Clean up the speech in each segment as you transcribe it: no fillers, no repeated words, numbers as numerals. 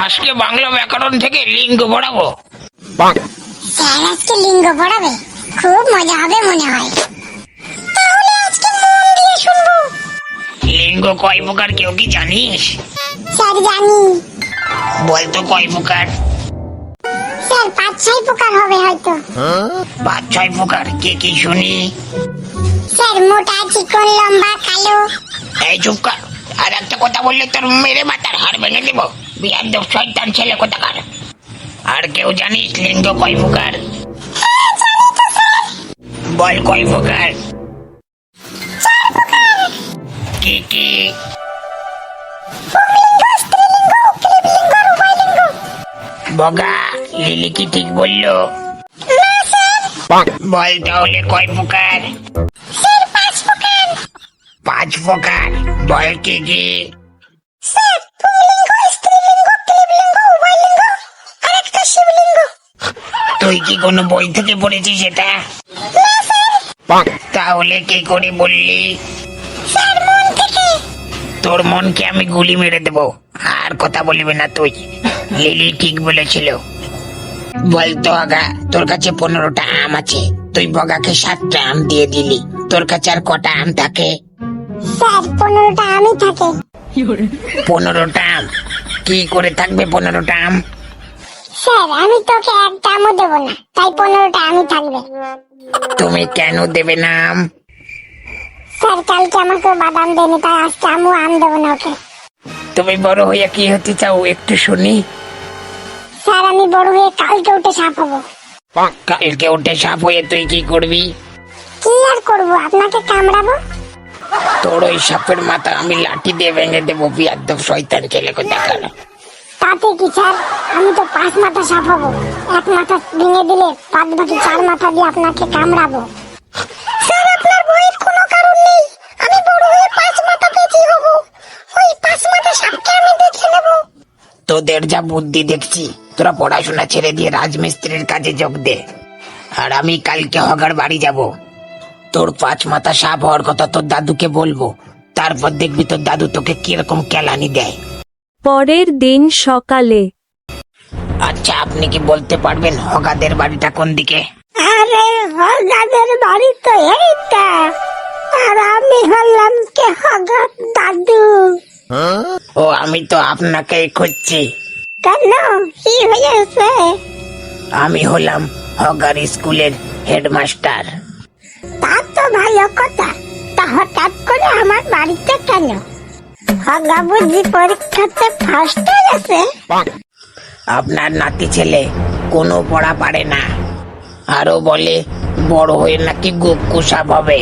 আজকে বাংলা ব্যাকরণ থেকে লিঙ্গ পড়াবো। স্যার আজকে লিঙ্গ পড়াবে, খুব মজা হবে মনে হয়। তাহলে আজকে মন দিয়ে শুনবো। লিঙ্গ কয় প্রকার কেউ কি জানিস? স্যার জানি। বলতো কয় প্রকার? স্যার 5-6 প্রকার হবে হয়তো। 5-6 প্রকার, কে কি শুনি। স্যার মোটা, চিকন, লম্বা, কালো। এই চুপ কর, আর একটা কথা বললে তোর মেরে মাথার হাড় ভেঙে দেবো। বিয়াদব শয়তান ছেলে কোথাকার। আর কেউ জানিস লিঙ্গ কয় প্রকার? বল কয় প্রকার? কি কি? বগা, লিলি কি ঠিক বললো? বল তাহলে কয় প্রকার? 5 প্রকার, বল কি কি? তুই কি কোনো বই থেকে পড়েছিস এটা? তাহলে কি করে বললি? তোর মনকে আমি গুলি মেরে দেবো, আর কথা বলবি না তুই। লিলি ঠিক বলেছিল। বলতো আগা, তোর কাছে 15টা আম আছে, তুই বগাকে 7টা আম দিয়ে দিলি, তোর কাছে আর কটা আম থাকে? স্যার 15টা আমি থাকে। 15টা আম? কি করে থাকবে 15টা আম? স্যার আমি তোকে একটা আমও দেবো না, তাই 15টা আমি থাকবে। তুমি কেন দেবে না আম? স্যার কালকে আমাকে বাদাম দেয়নি, তাই আজকে আমিও আম দেবো না ওকে। তুমি বড় হয়ে কি হতে চাও একটু শুনি। স্যার আমি বড় হয়ে কালকে উঠে সাপ হবো। কালকে উঠে সাপ হয়ে তুই কি করবি? কি আর করবো, আপনাকে কামড়াবো। তোর ওই সাপের মাথা আমি লাঠি দিয়ে ভেঙে দেবো, বিয়াদব শয়তান ছেলে কোথাকার। তাতে কি স্যার, আমি তো 5 মাথা সাপ হবো। এক মাথা ভেঙে দিলে বাদ বাকি 4 মাথা দিয়ে আপনাকে কামড়াবো। স্যার আপনার ভয়ের কোনো কারণ নেই, আমি বড় হয়ে 5 মাথা পেঁচি হবো। ওই 5 মাথা সাপকে আমি দেখে নেবো। তোদের যা বুদ্ধি দেখছি, তোরা পড়াশোনা ছেড়ে দিয়ে রাজমিস্ত্রির কাজে যোগ দে। আর আমি কালকে হগার বাড়ি যাব, তোর 5 মাথা সাপ হওয়ার কথা তোর দাদুকে বলবো, তারপর দেখবি তোর দাদু তোকে কিরকম কেলানি দেয়। পরের দিন সকালে। আচ্ছা, আপনি কি বলতে পারবেন হগাদের বাড়িটা কোন দিকে? আরে হগাদের বাড়ি তো এইটা, আর আমি হলাম কে হগার দাদু। ও, আমি তো আপনাকেই খুঁজছি। কেন, কি হয়েছে? আমি হলাম হগার স্কুলের হেডমাস্টার। তা তো ভালো কথা, তা হঠাৎ করে আমার বাড়িতে কেন? হগা বুঝি পরীক্ষাতে ফার্স্ট হয়েছে? আপনার নাতি ছেলে কোনো পড়া পারে না, আরো বলে বড় হয়ে নাকি গুক্কু সাপ হবে।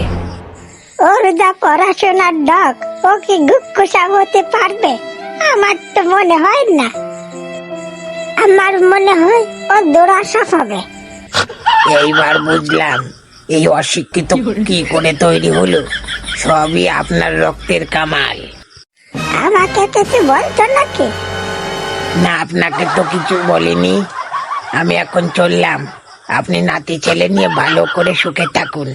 ওর যা পড়াশোনার ডক, ও কি গুক্কু সাপ হতে পারবে? আমার তো মনে হয় না। আমার মনে হয় ও দৌড়া সাপ হবে। এইবার বুঝলাম এই অশিক্ষিত কি করে তৈরি হলো। সবই আপনার রক্তের কামাল। আমাকে কিছু বলতো নাকি? না, আপনাকে তো কিছু বলিনি। আমি এখন চললাম, আপনি নাতি ছেলে নিয়ে ভালো করে সুখে থাকুন।